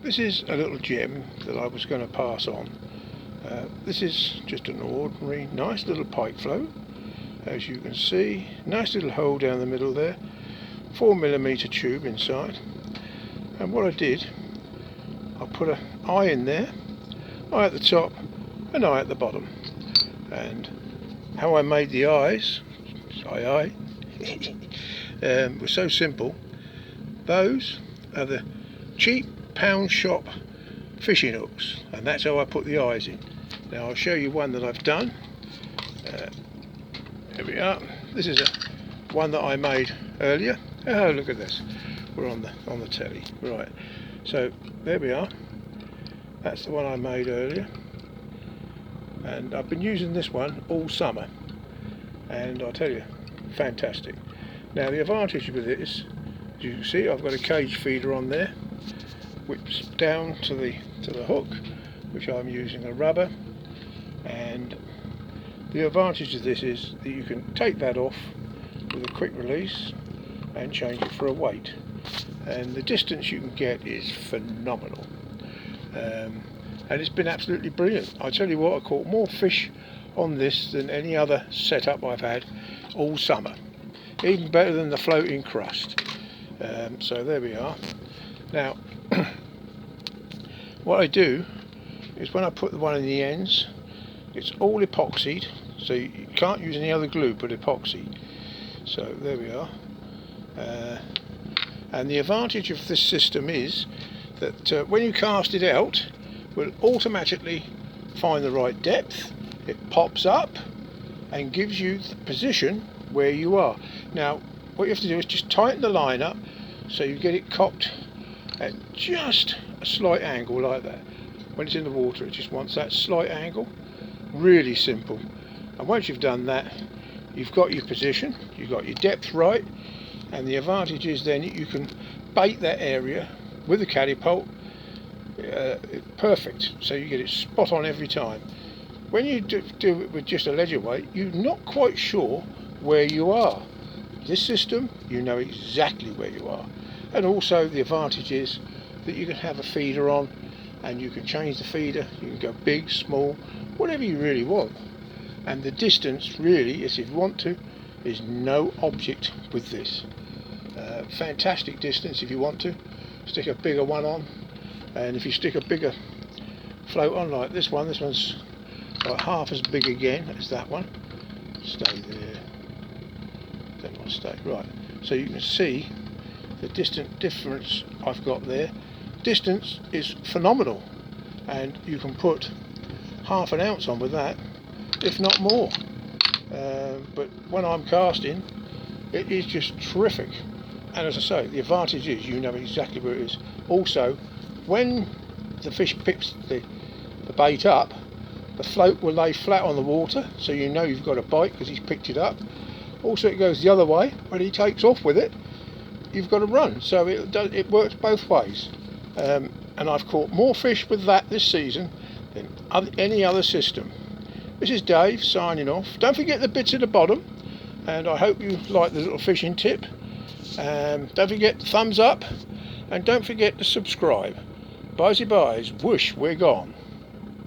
This is a little gem that I was going to pass on. This is just an ordinary nice little pike float, as you can see. Nice little hole down the middle there, 4mm tube inside. And what I did, I put an eye in there, eye at the top, an eye at the bottom. And how I made the eyes, was so simple. Those are the cheap pound shop fishing hooks, and that's how I put the eyes in. Now I'll show you one that I've done. There we are. This is one that I made earlier. Oh, look at this. We're on the telly. Right. So there we are. That's the one I made earlier, and I've been using this one all summer, and I'll tell you, fantastic. Now the advantage with this, as you can see, I've got a cage feeder on there, whips down to the hook, which I'm using a rubber, and the advantage of this is that you can take that off with a quick release and change it for a weight, and the distance you can get is phenomenal. And it's been absolutely brilliant. I tell you what, I caught more fish on this than any other setup I've had all summer, even better than the floating crust. So there we are. Now what I do is, when I put the one in the ends, it's all epoxied, so you can't use any other glue but epoxy. So there we are. And the advantage of this system is that when you cast it out, it will automatically find the right depth. It pops up and gives you the position where you are. Now what you have to do is just tighten the line up so you get it cocked at just a slight angle like that. When it's in the water, it just wants that slight angle. Really simple. And once you've done that, you've got your position, you've got your depth right, and the advantage is then you can bait that area with the catapult. Perfect, so you get it spot on every time. When you do it with just a ledger weight, you're not quite sure where you are. This system, you know exactly where you are. And also the advantage is that you can have a feeder on, and you can change the feeder. You can go big, small, whatever you really want. And the distance really, if you want to, is no object with this. Fantastic distance if you want to. Stick a bigger one on, and if you stick a bigger float on like this one's like half as big again as that one. Stay there. Don't want to stay. Right. So you can see the difference I've got there. Distance is phenomenal, and you can put half an ounce on with that, if not more. But when I'm casting, it is just terrific. And as I say, the advantage is you know exactly where it is. Also, when the fish picks the bait up, the float will lay flat on the water, so you know you've got a bite because he's picked it up. Also, it goes the other way. When he takes off with it, you've got to run. So it works both ways. And I've caught more fish with that this season than any other system. This is Dave signing off. Don't forget the bits at the bottom, and I hope you like the little fishing tip. Don't forget the thumbs up, and don't forget to subscribe. Bye-byes, whoosh, we're gone.